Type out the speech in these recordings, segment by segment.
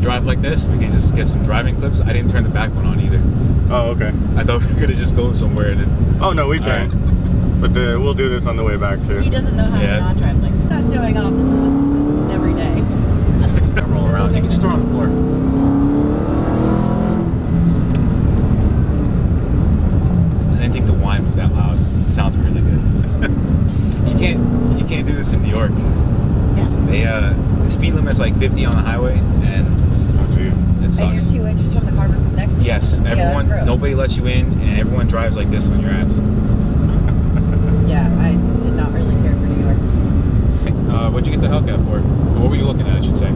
drive like this, we can just get some driving clips. I didn't turn the back one on either. Oh, okay. I thought we were gonna just go somewhere and then... Oh no, we can. But we'll do this on the way back too. He doesn't know how to not drive like this. Not showing off. This is an everyday. Roll around. Okay. You can just throw it on the floor. I didn't think the whine was that loud. It sounds really good. You can't do this in New York. Yeah. The speed limit's like 50 on the highway, and Oh jeez. it sucks. And you're 2 inches from the car next to you. Yes, everyone. Nobody lets you in, and everyone drives like this on your ass. Yeah, I did not really care for New York. What'd you get the Hellcat for? Or what were you looking at, I should say?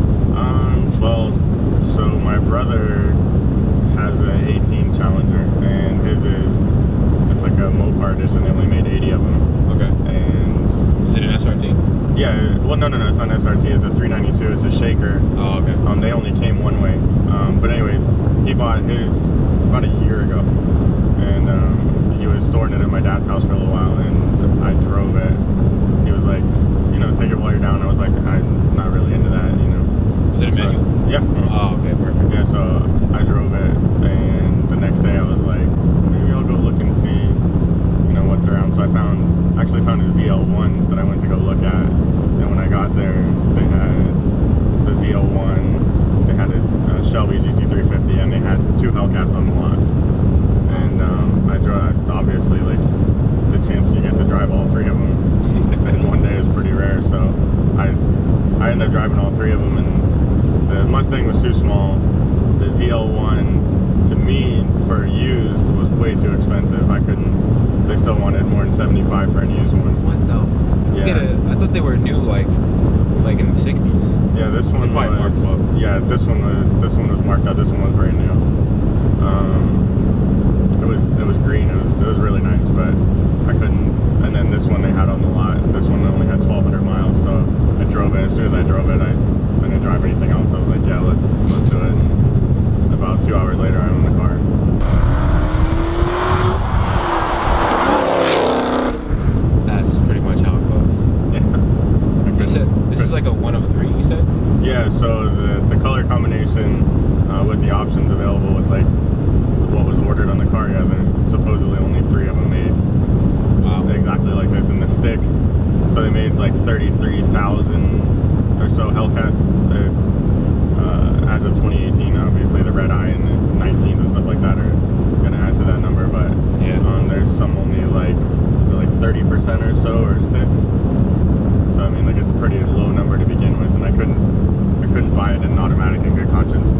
Well, so my brother has an 18 Challenger, and his it's like a Mopar edition. They only made 80 of them. Okay. And Is it an SRT? yeah, well, no, it's not an SRT. It's a 392. It's a shaker. Oh, okay. They only came one way. But anyways, he bought his about a year ago, and he was storing it at my dad's house for a little while, and I drove it. He was like, take it while you're down. I was like, I'm not really into that, Was it a manual? Yeah. Oh, okay, perfect. Yeah, so I drove it, and the next day I was like, maybe I'll go look and see, what's around. So I actually found a ZL1 that I went to go look at, and when I got there, they had the ZL1, they had a Shelby GT350, and they had 2 Hellcats on the lot. And I drove, obviously, like, the chance you get to drive all 3 of them in one day is pretty rare, so I ended up driving all 3 of them, and the Mustang was too small. The ZL1, to me, for used, was way too expensive. They still wanted more than 75 for any used one. What the? Yeah. I thought they were new, like in the 60s. Yeah, this one was. Marked up. Yeah, this one was marked up. This one was brand new. It was green. It was really nice, but I couldn't. And then this one they had on the lot. This one only had 1,200 miles, so I drove it. As soon as I drove it, I didn't drive anything else. I was like, yeah, let's do it. And about 2 hours later, I owned the car. That's pretty much how it goes. Yeah. You said this is like a 1 of 3. You said? Yeah. So the color combination with the options available with like what was ordered on the car, yeah, there's supposedly only 3 of them made. Wow. Exactly like this, and the sticks. So they made like 33,000 or so Hellcats. As of 2018, obviously the red eye and the 19s and stuff like that are gonna add to that number, but yeah, there's some only like 30% or so are sticks. So I mean, like, it's a pretty low number to begin with, and I couldn't buy it in an automatic in good conscience.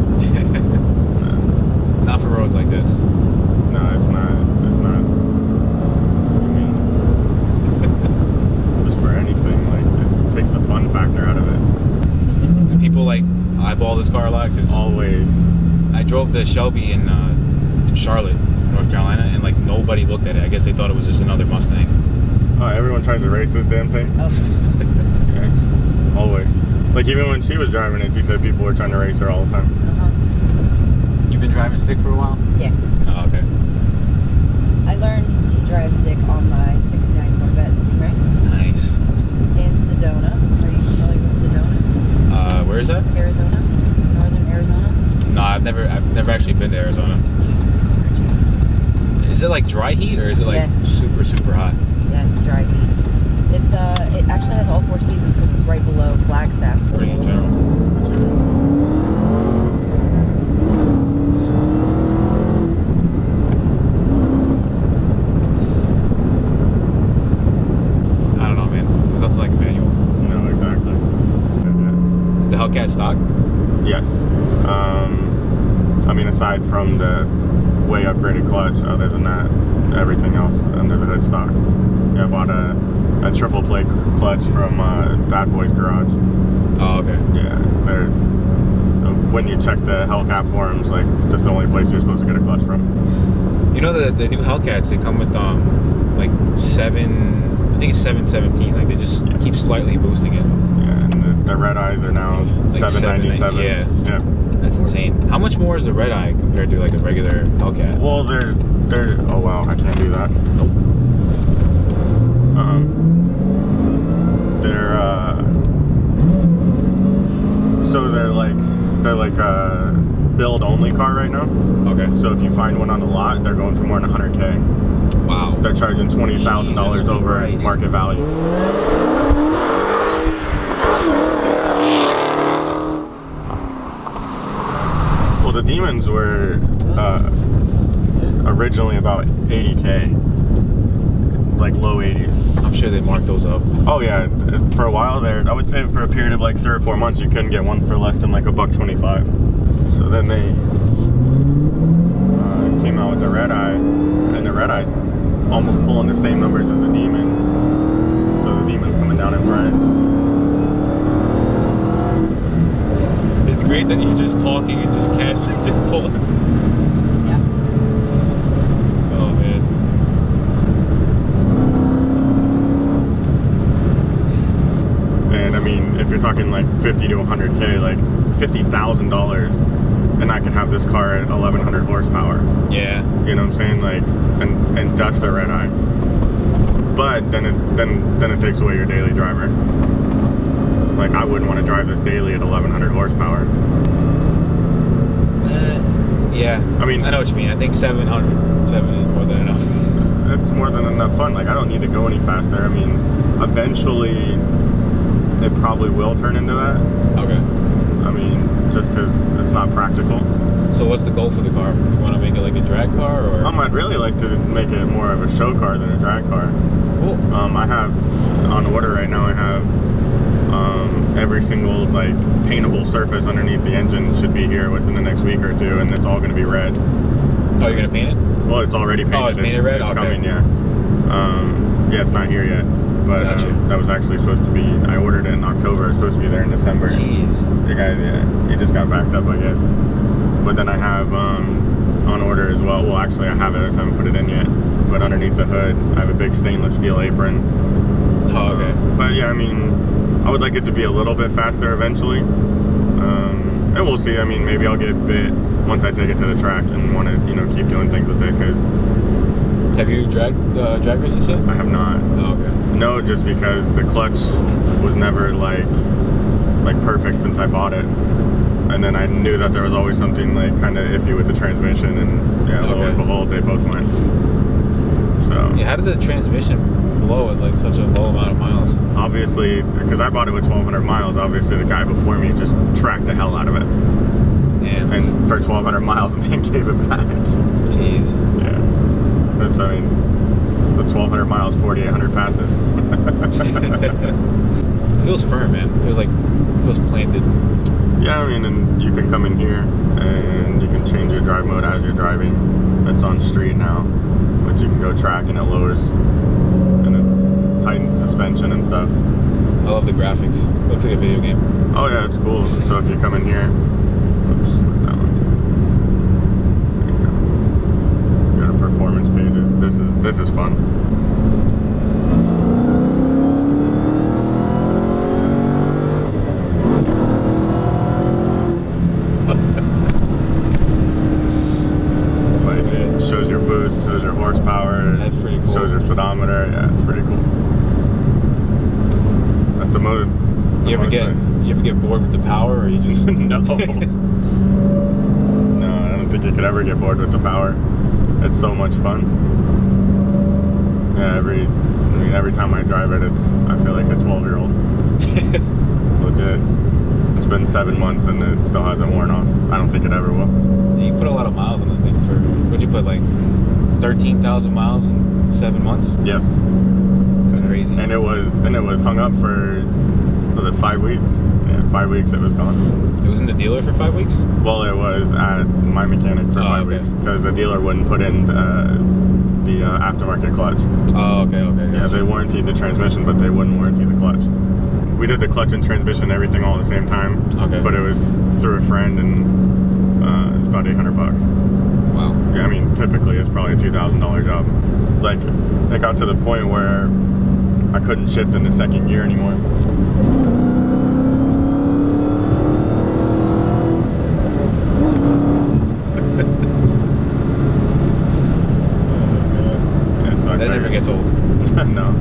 Not for roads like this. No, it's not. It's not. I mean, just for anything, like, it takes the fun factor out of it. Do people like eyeball this car a lot? Cause always. I drove the Shelby in Charlotte, North Carolina, and like nobody looked at it. I guess they thought it was just another Mustang. Oh, everyone tries to race this damn thing. Oh. Yes, always. Like, even when she was driving it, she said people were trying to race her all the time. You've been driving stick for a while? Yeah. Oh, okay. I learned to drive stick on my 69 Corvette Stingray. Nice. In Sedona. Are you familiar with Sedona? Where is that? Arizona. Northern Arizona. No, I've never actually been to Arizona. It's gorgeous. Is it like dry heat, or is it like super, super hot? Yes, dry heat. It actually has all 4 seasons because it's right below Flagstaff. Pretty in general. I don't know, man. There's nothing like a manual. No, exactly. Is the Hellcat stock? Yes. I mean, aside from the way upgraded clutch, other than that, everything else under the hood stock. Yeah, I bought a triple play clutch from Bad Boy's Garage. Oh, okay. Yeah, when you check the Hellcat forums, like, this is the only place you're supposed to get a clutch from. You know the new Hellcats, they come with like 717. Like, they just keep slightly boosting it. Yeah, and the red eyes are now like 797. Yeah. Yeah. That's insane. How much more is the red eye compared to like a regular Hellcat? Well, they're oh wow, I can't do that. Nope. They're so they're like they're like a build only car right now. Okay. So if you find one on the lot, they're going for more than 100K. Wow. They're charging $20,000 Jesus over Christ. market value. Well, the Demons were originally about 80K, like low 80s. I'm sure they marked those up. Oh yeah, for a while there, I would say for a period of like 3 or 4 months, you couldn't get one for less than like $125. So then they came out with the Red Eye, and the Red Eye's almost pulling the same numbers as the Demon. So the Demon's coming down in price. It's great that you're just talking and just just pulling. Yeah. Oh man. And I mean, if you're talking like 50 to 100K, like $50,000, and I could have this car at 1,100 horsepower. Yeah. You know what I'm saying? Like, and that's the Red Eye. But then it takes away your daily driver. Like, I wouldn't want to drive this daily at 1,100 horsepower. Yeah. I mean, I know what you mean. I think 700 is more than enough. It's more than enough fun. Like, I don't need to go any faster. I mean, eventually, it probably will turn into that. Okay. I mean, just because it's not practical. So what's the goal for the car? You want to make it like a drag car, or? I'd really like to make it more of a show car than a drag car. Cool. I have, on order right now, I have every single like paintable surface underneath the engine should be here within the next week or two, and it's all going to be red. Oh, you're gonna paint it? Well, it's already painted. Oh, it's painted red? It's Okay. coming, yeah. Yeah, it's not here yet, but Gotcha. that was actually supposed to be. I ordered it in October. It's supposed to be there in December. Jeez. The guy, yeah, he just got backed up, I guess. But then I have on order as well. Well, actually, I have it. I just haven't put it in yet. But underneath the hood, I have a big stainless steel apron. Oh, okay. But yeah, I mean, I would like it to be a little bit faster eventually. And we'll see. I mean, maybe I'll get bit once I take it to the track and want to, keep doing things with it. Because Have you drag races yet? I have not. Oh, okay. No, just because the clutch was never like perfect since I bought it. And then I knew that there was always something like kind of iffy with the transmission, and yeah, lo and behold, they both went. So Yeah, how did the transmission blow at like such a low amount of miles? obviously, because I bought it with 1,200 miles, obviously the guy before me just tracked the hell out of it, Damn. and for 1,200 miles, and then gave it back. Jeez. Yeah, that's the 1,200 miles, 4,800 passes. It feels firm, man. It feels planted. Yeah, I mean, and you can come in here and you can change your drive mode as you're driving. It's on street now, but you can go track and it lowers and it tightens suspension and stuff. I love the graphics. Looks like a video game. Oh yeah, it's cool. So if you come in here, oops, not that one. There you go. Go to performance pages. This is fun. Shows your boost, shows your horsepower. That's pretty cool. Shows your speedometer. Yeah, it's pretty cool. That's the mode. You ever get bored with the power, or you just No. No, I don't think you could ever get bored with the power. It's so much fun. Yeah, every time I drive it, I feel like a 12-year-old. Legit. It's been 7 months and it still hasn't worn off. I don't think it ever will. You put a lot of miles on this thing for, what'd you put, like 13,000 miles in 7 months? Yes. That's crazy. And it was hung up for, was it 5 weeks? Yeah, 5 weeks it was gone. It was in the dealer for 5 weeks? Well, it was at my mechanic for 5 okay. weeks because the dealer wouldn't put in the aftermarket clutch. Oh, okay. Yeah, they warranted the transmission, but they wouldn't warranty the clutch. We did the clutch and transmission and everything all at the same time. Okay. But it was through a friend, and it's about $800. Wow. Yeah, I mean, typically it's probably a $2,000 job. Like, it got to the point where I couldn't shift in the second gear anymore. Yeah, so That never gets old. No.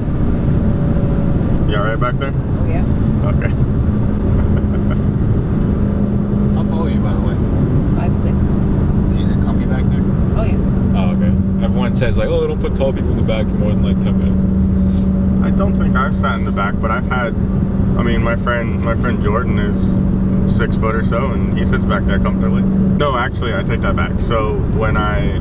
You alright back there? Oh yeah. Okay. How tall are you? says like, oh, don't put tall people in the back for more than like 10 minutes. I don't think I've sat in the back, but I've had. I mean, my friend Jordan is 6 foot or so, and he sits back there comfortably. No, actually, I take that back. So when I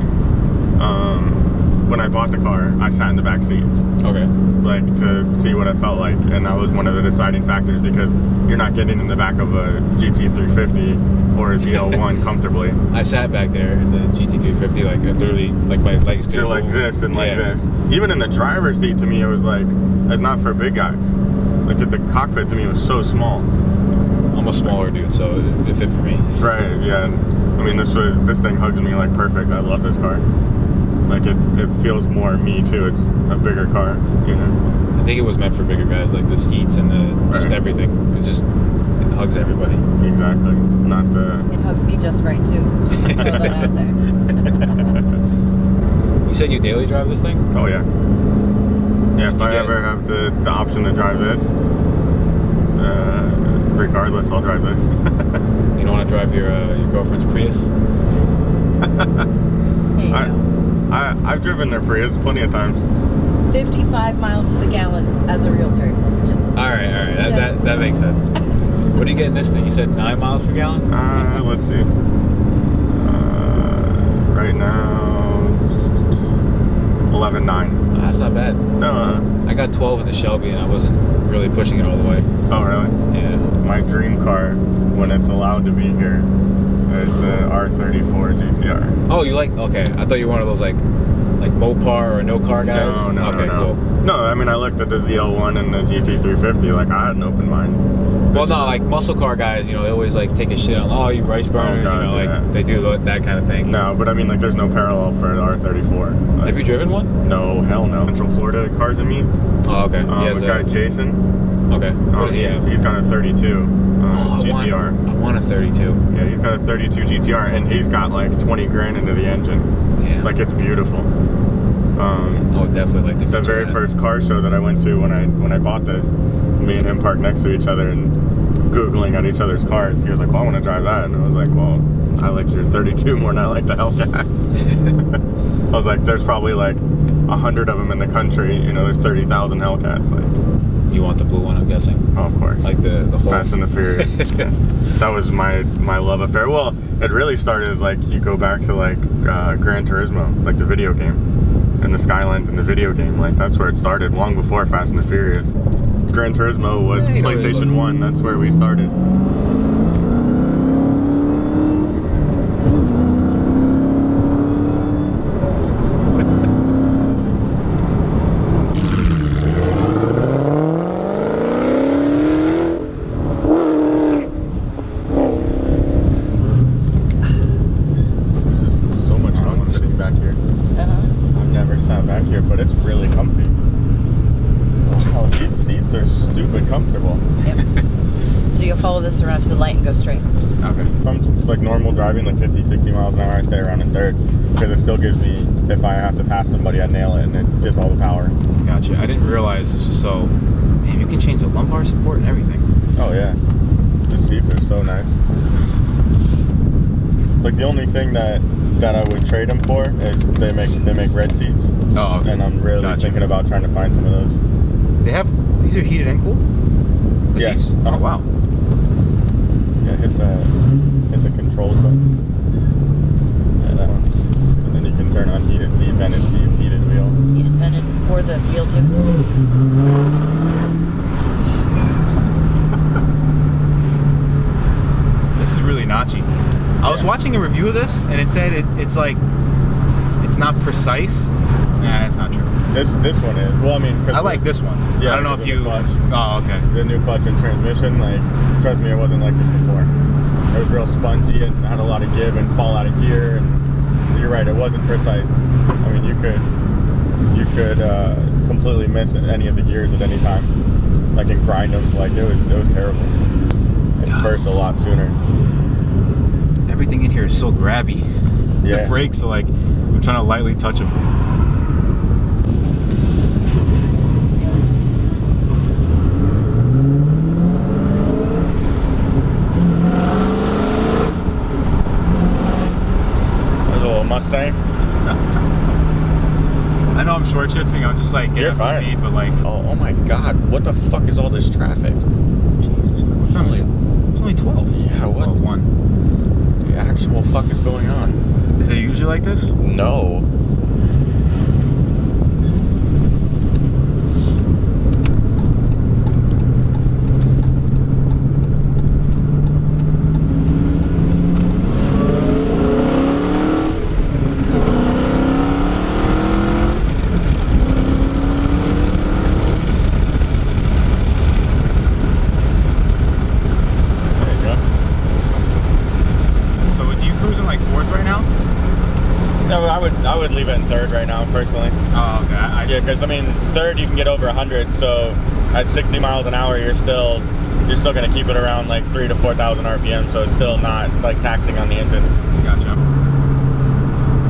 bought the car, I sat in the back seat. Okay. Like to see what it felt like, and that was one of the deciding factors because you're not getting in the back of a GT350 or a ZL1 comfortably. I sat back there in the GT350, like literally, like my legs could You're like move. this and like this. Even in the driver's seat, to me, it was like, it's not for big guys. Like the cockpit to me was so small. I'm a smaller dude, so it fit for me. Right? Yeah. I mean, this thing hugs me like perfect. I love this car. Like it feels more me too. It's a bigger car, you know. I think it was meant for bigger guys, like the seats and just everything. It hugs everybody. Exactly. Not the. It hugs me just right too. Just to throw that out there. You said you daily drive this thing? Oh yeah. Yeah. If I ever have the option to drive this, regardless, I'll drive this. You don't want to drive your girlfriend's Prius? Hey, I've driven their Prius plenty of times. 55 miles to the gallon as a realtor. Just All right. That makes sense. What do you get in this thing? You said 9 miles per gallon? Let's see. Right now, 11.9. That's not bad. No. I got 12 in the Shelby, and I wasn't really pushing it all the way. Oh really? Yeah. My dream car, when it's allowed to be here, is the R34 GTR. Oh, you like? Okay, I thought you were one of those like Mopar or no car guys. No. Okay, cool. No, I mean I looked at the ZL1 and the GT350. Like I had an open mind. Well, no, like muscle car guys, you know, they always like take a shit on, oh, you rice burners, God, you know, yeah. like they do that kind of thing. No, but I mean like there's no parallel for the R34. Like, Have you driven one? No, hell no. Central Florida Cars and Meets. Oh, okay. The guy Jason. Okay. What does he have? He's got a 32 GTR. I want a 32. Yeah, he's got a 32 GTR, and he's got like 20 grand into the engine. Yeah. Like it's beautiful. I would definitely like The very first car show that I went to when I bought this, me and him parked next to each other and Googling at each other's cars. He was like, well, I want to drive that. And I was like, well, I like your 32 more than I like the Hellcat. I was like, there's probably like 100 of them in the country. You know, there's 30,000 Hellcats. Like, you want the blue one, I'm guessing? Oh, of course. Like the whole... Fast and the Furious. Yes. That was my love affair. Well, it really started like you go back to like Gran Turismo, like the video game, and the Skylines in the video game. Like that's where it started, long before Fast and the Furious. Gran Turismo was PlayStation 1. That's where we started. But it's really comfy. Wow, these seats are stupid comfortable. Yep. So you'll follow this around to the light and go straight. Okay. From like normal driving, like 50, 60 miles an hour, I stay around in third because it still gives me, if I have to pass somebody, I nail it and it gets all the power. Gotcha. I didn't realize this was so... Damn, you can change the lumbar support and everything. Oh yeah. The seats are so nice. Like the only thing that I would trade them for is they make red seats. Oh, okay. And I'm really thinking about trying to find some of those. They have, these are heated and cooled? The Yes. seats? Oh, wow. Yeah, hit the controls button. Yeah, that one. And then you can turn on heated seat, vented seats, heated wheel. Heated vented, or the wheel too. This is really notchy. I was watching a review of this, and it said it's like, it's not precise. Nah, that's not true. This one is. Well, I mean, I like this one. Yeah, I don't know if you... clutch. Oh, okay. The new clutch and transmission, like, trust me, it wasn't like this before. It was real spongy and had a lot of give and fall out of gear. And you're right, it wasn't precise. I mean, you could completely miss any of the gears at any time, like, and grind them. Like, it was terrible. It burst a lot sooner. Everything in here is so grabby. Yeah. The brakes are like, I'm trying to lightly touch them. There's a little Mustang. I know I'm short shifting. I'm just like getting up to speed, but like. Oh my God! What the fuck is all this traffic? Jesus, what time is it? It's only 12. Yeah, what? Oh, 1. The actual fuck is going on? Is it usually like this? No. I would leave it in third right now, personally. Oh, okay. Yeah, because I mean, third you can get over 100, so at 60 miles an hour, you're still gonna keep it around like 3,000 to 4,000 RPM, so it's still not like taxing on the engine. Gotcha.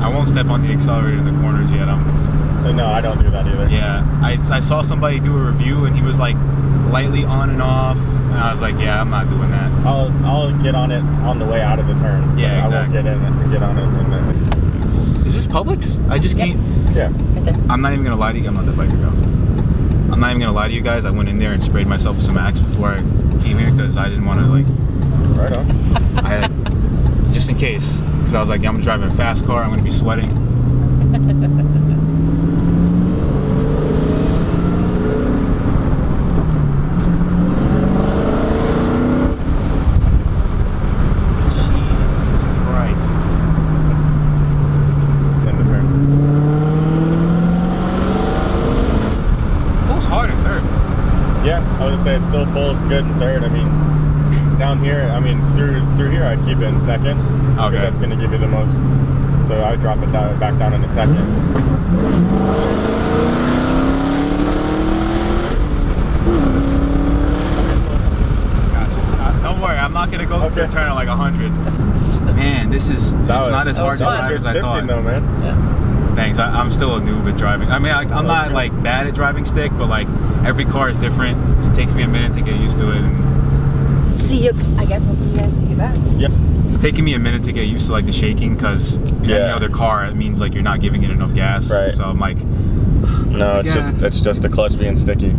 I won't step on the accelerator in the corners yet. No, I don't do that either. Yeah, I saw somebody do a review and he was like lightly on and off, and I was like, yeah, I'm not doing that. I'll get on it on the way out of the turn. Yeah, exactly. I won't get on it in the. Is this Publix? I just can't. Yeah. Right there. I'm not even gonna lie to you. I'm not that biker though. I'm not even gonna lie to you guys. I went in there and sprayed myself with some Axe before I came here because I didn't want to like. Right on. I had, just in case, because I was like, yeah, I'm driving a fast car. I'm gonna be sweating. It still pulls good in third. I mean, down here, I mean, through here, I'd keep it in second. Okay. Because that's going to give you the most. So I'd drop it back down into second. Gotcha. Don't worry, I'm not going to go through the turn at like 100. Man, it's not as hard to drive as I thought. Though, man. Yeah. Thanks. I'm still a noob at driving. I mean, I'm not like bad at driving stick, but like every car is different. It takes me a minute to get used to it. And see you. I guess I'll see you guys when you get back. Yep. It's taking me a minute to get used to like the shaking because in any other car it means like you're not giving it enough gas. Right. So I'm like, no, it's just the clutch being sticky.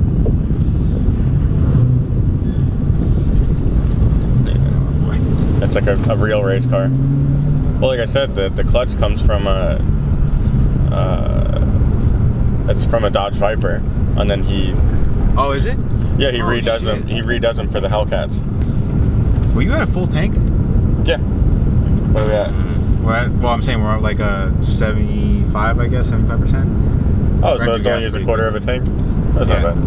It's like a real race car. Well, like I said, the clutch comes from it's from a Dodge Viper, and then he. Oh, is it? Yeah, he redoes them. He redoes them for the Hellcats. Well, you had a full tank? Yeah. What are we at? Well, I'm saying we're at like a 75, I guess, 75%. Oh, so it's only used a quarter of a tank? That's not bad.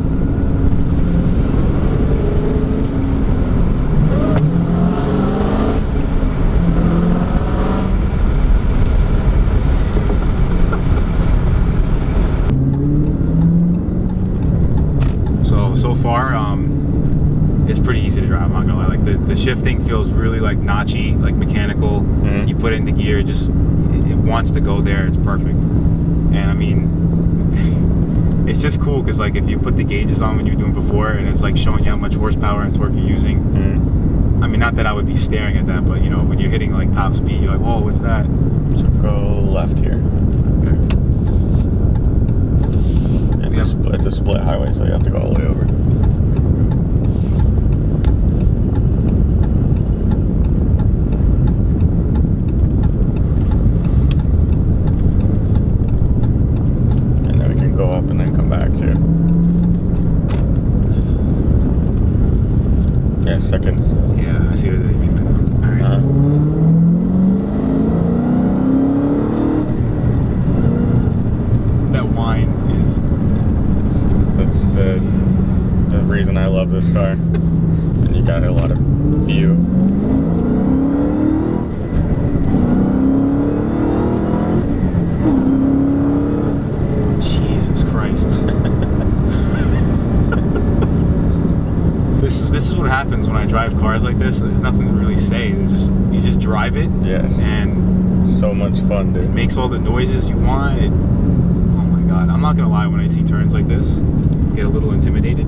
So far, it's pretty easy to drive. I'm not gonna lie. Like the shifting feels really like notchy, like mechanical. Mm-hmm. You put it into gear, it wants to go there. It's perfect. And I mean, it's just cool because like if you put the gauges on when you're doing before, and it's like showing you how much horsepower and torque you're using. Mm-hmm. I mean, not that I would be staring at that, but you know, when you're hitting like top speed, you're like, whoa, what's that? So go left here. It's a split highway, so you have to go all the way over. And then we can go up and then come back too. Yeah, seconds. Yeah, I see what they mean. All right. That whine is. That's the reason I love this car. And you got a lot of view. Jesus Christ. This is what happens when I drive cars like this. There's nothing to really say. You just drive it. Yes. And so much fun, dude. it makes all the noises you want. Oh my God. I'm not gonna lie, when I see turns like this, I get a little intimidated.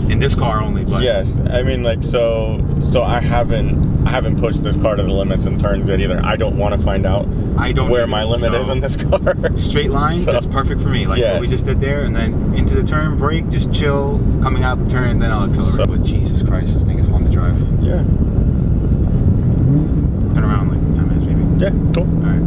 In this car only, but yes, I mean, like, so I haven't I haven't pushed this car to the limits and turns yet either. I don't want to find out where my limit is in this car. Straight lines, that's perfect for me. Like what we just did there, and then into the turn, brake, just chill, coming out the turn, then I'll accelerate. But Jesus Christ, this thing is fun to drive. Yeah. Turn around like 10 minutes maybe. Yeah, cool. All right.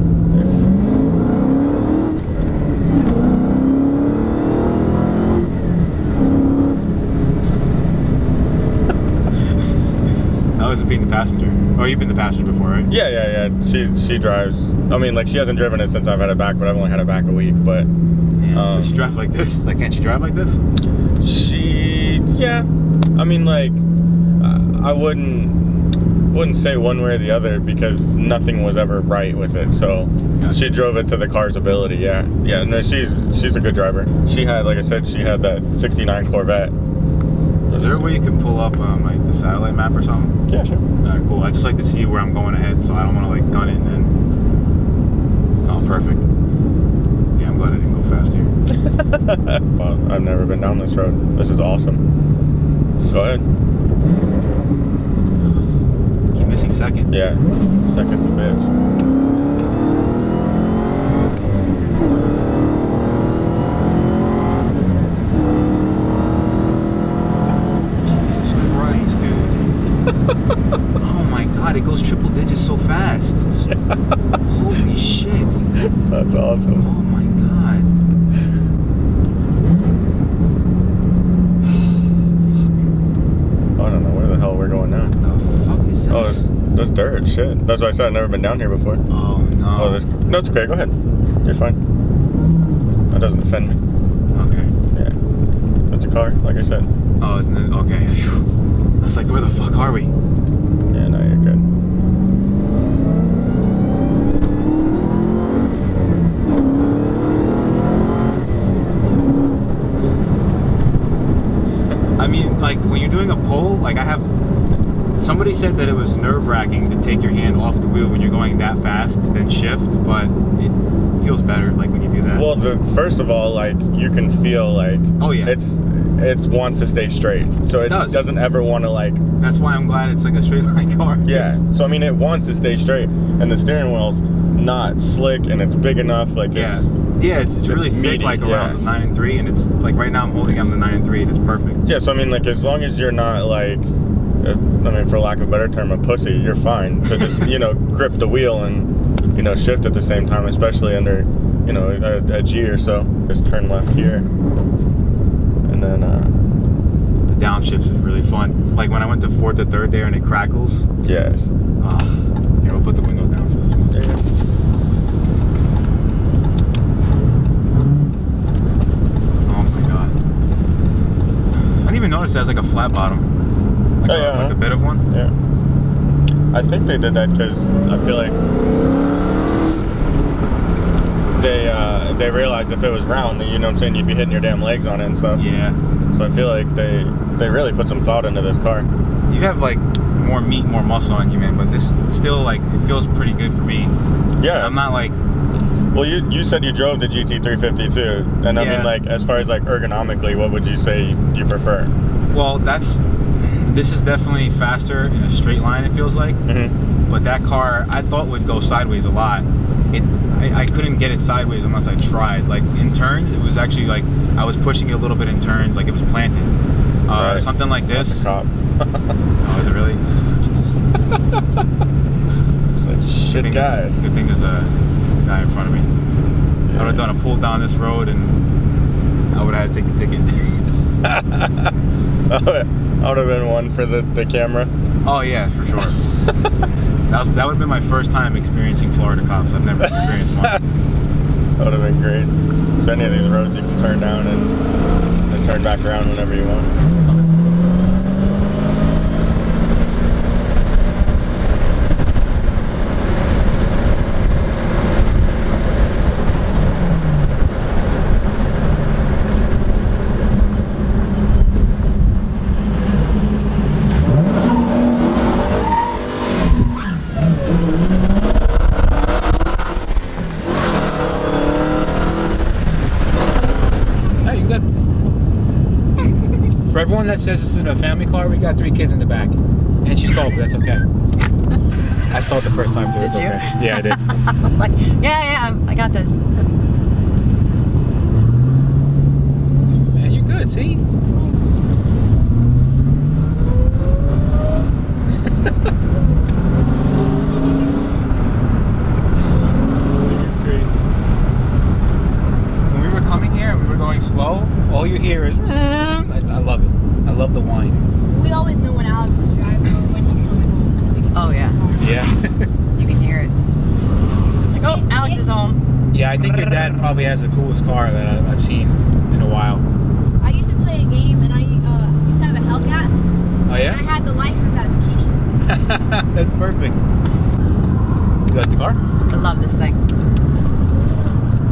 I was being the passenger. Oh, you've been the passenger before, right? Yeah. She drives. I mean, like, she hasn't driven it since I've had it back, but I've only had it back a week. But does she drive like this? Like, can't she drive like this? Yeah. I mean, like, I wouldn't say one way or the other because nothing was ever right with it. So she drove it to the car's ability. Yeah. No, she's a good driver. She had, like I said, she had that '69 Corvette. Is there a way you can pull up like the satellite map or something? Yeah, sure. Alright, cool. I just like to see where I'm going ahead, so I don't want to like gun it and then. Oh, perfect. Yeah, I'm glad I didn't go fast here. Well, I've never been down this road. This is awesome. Go ahead. Keep missing second. Yeah, second's a bitch. Oh my god, it goes triple digits so fast. Yeah. Holy shit. That's awesome. Oh my god. Fuck. I don't know where the hell we're going now. The fuck is this? Oh, that's dirt. Shit. That's why I said I've never been down here before. Oh no. Oh, no, it's okay. Go ahead. You're fine. That doesn't offend me. Okay. Yeah. That's a car, like I said. Oh, isn't it? Okay. Phew. I was like, where the fuck are we? Yeah, no, you're good. I mean, like, when you're doing a pull, like somebody said that it was nerve-wracking to take your hand off the wheel when you're going that fast, then shift, but it feels better, like, when you do that. Well, first of all, like, you can feel, like, oh, yeah. It wants to stay straight. So it doesn't ever want to, like... That's why I'm glad it's, like, a straight-line car. Yeah. So, I mean, it wants to stay straight. And the steering wheel's not slick, and it's big enough, like, it's really thick, like, around the 9 and 3, and it's, like, right now I'm holding on the 9 and 3, and it's perfect. Yeah, so, I mean, like, as long as you're not, like... I mean, for lack of a better term, a pussy, you're fine. So just, grip the wheel and, shift at the same time, especially under, a G or so. Just turn left here. And then, the downshift is really fun. Like when I went to 4th to 3rd there and it crackles. Yes. Here, we'll put the windows down for this one. There you go. Oh my god. I didn't even notice it has like a flat bottom. Like like a bit of one? Yeah. I think they did that because I feel like they realized if it was round, you know what I'm saying, you'd be hitting your damn legs on it and stuff. Yeah. So I feel like they really put some thought into this car. You have like more meat, more muscle on you, man, but this still, like, it feels pretty good for me. Yeah. I'm not like... Well, you said you drove the GT350 too, and I mean, like, as far as like ergonomically, what would you say you prefer? Well, this is definitely faster in a straight line, it feels like. Mm-hmm. But that car, I thought would go sideways a lot. I couldn't get it sideways unless I tried. Like in turns, it was actually like I was pushing it a little bit in turns, like it was planted. Right. Something like this. Cop. Oh, is it really? Jesus. It's like, shit, guys. Good thing there's a guy in front of me. Yeah. I would have done a pull down this road and I would have had to take the ticket. I would have been one for the camera. Oh yeah, for sure. That would have been my first time experiencing Florida cops. I've never experienced one. That would have been great. So any of these roads you can turn down and turn back around whenever you want. For everyone that says this isn't a family car, we got 3 kids in the back. And she stalled, but that's okay. I saw it the first time too. Did It's you? okay. Yeah, I did. I'm like, yeah, I got this. Man, you're good. See? This thing is crazy. When we were coming here and we were going slow, all you hear is. I love it. I love the whine. We always know when Alex is driving or when he's coming home. We can Oh, yeah. Yeah. You can hear it. Like, oh, Alex is home. Yeah, I think your dad probably has the coolest car that I've seen in a while. I used to play a game and I used to have a Hellcat. Oh yeah? And I had the license as Kitty. That's perfect. You like the car? I love this thing.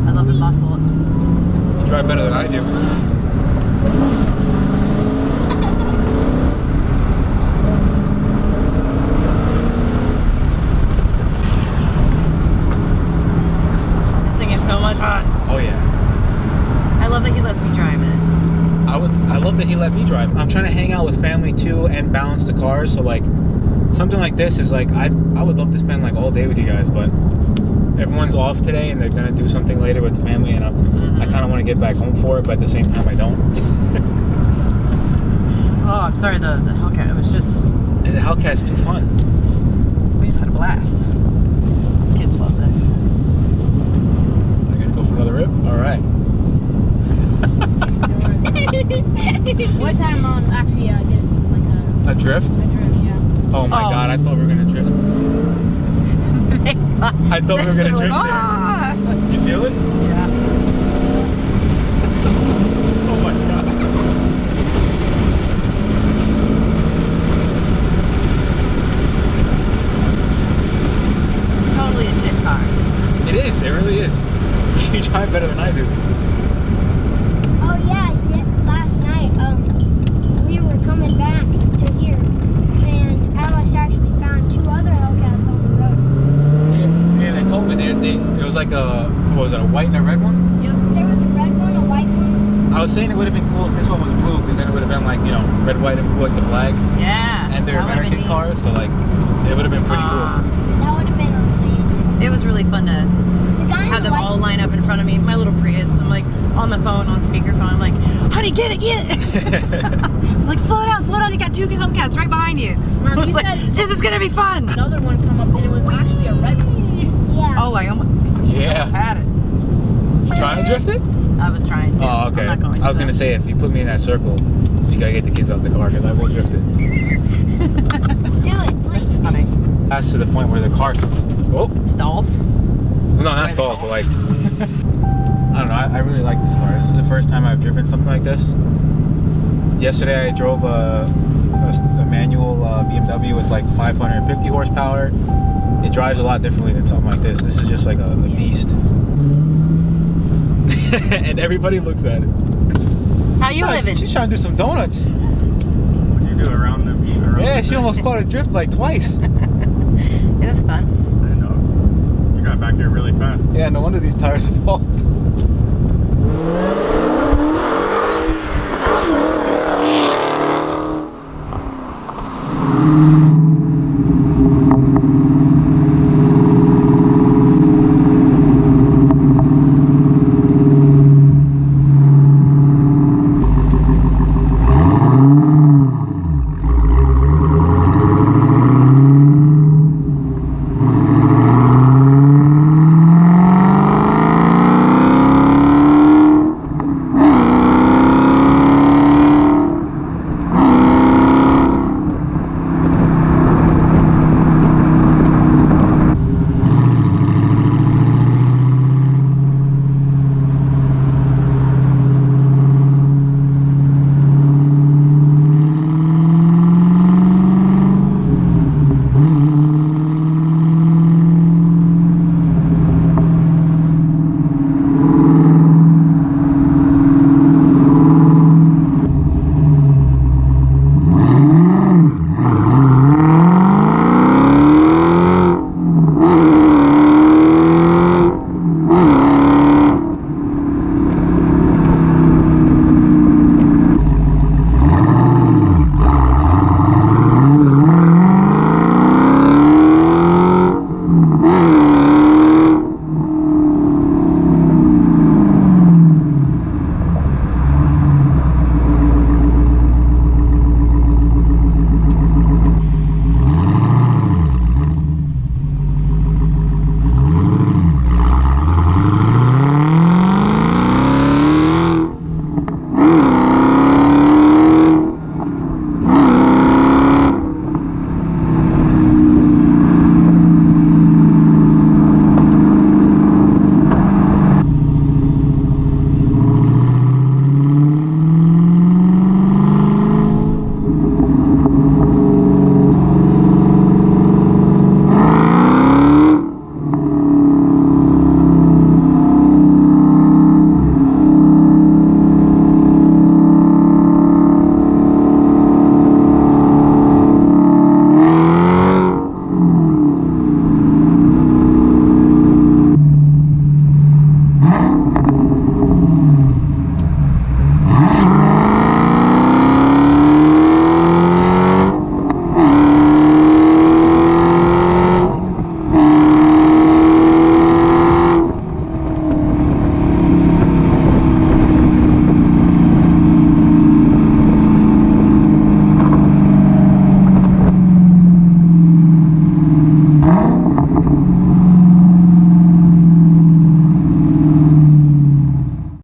I love the muscle. You drive better than I do. This thing is so much fun. Oh yeah. I love that he lets me drive it. I love that he let me drive. I'm trying to hang out with family too and balance the cars. So like something like this is like I would love to spend like all day with you guys, but everyone's off today and they're gonna do something later with the family, and I kind of want to get back home for it, but at the same time I don't. Oh, I'm sorry, the Hellcat. It was just, The Hellcat's too fun. we just had a blast. Kids love this. I'm gonna go for another rip. All right. One time actually I did like A drift? a drift, yeah. Oh my Oh. God! I thought we were gonna drift. I thought we were gonna They're like, drift there. ah! Did you feel it? Yeah. Oh my God. It's totally a chick car. It is. It really is. You drive better than I do. Oh yeah, last night we were coming back to here, and Alex actually found 2 other Hellcats on the road. Yeah, they told me it was like a, what was it, a white and a red one? Yep. There was a red one, a white one. I was saying it would have been cool if this one was blue, because then it would have been like, you know, red, white, and blue like the flag. Yeah. And they're that would've been American neat. cars, so like, it would have been pretty Ah. That would have been our plan. It was really fun to The guy in have the them white. all line up in front of me. My little Prius. I'm like on the phone, on speakerphone. I'm like, honey, get it. cool. I was like, slow down. You got 2 Hellcats right behind you. Mom, I was you like, said this is gonna be fun. another one come up and it was actually a red one. Yeah. Oh, I almost Yeah. had it. You trying to drift it? I was trying to. Oh, okay. I'm not going to. I was going to say, if you put me in that circle, you got to get the kids out of the car, because I will drift it. Do it, please. It's funny. That's to the point where the car oh, Stalls. no, not stalls, but like, I don't know, I really like this car. This is the first time I've driven something like this. Yesterday I drove a manual BMW with like 550 horsepower. It drives a lot differently than something like this. This is just like a beast. And everybody looks at it. How you living? She's trying to do some donuts. What'd you do around them? Yeah, she almost caught a drift like twice. It was fun. I know. You got back here really fast. Yeah, no wonder these tires have fallen.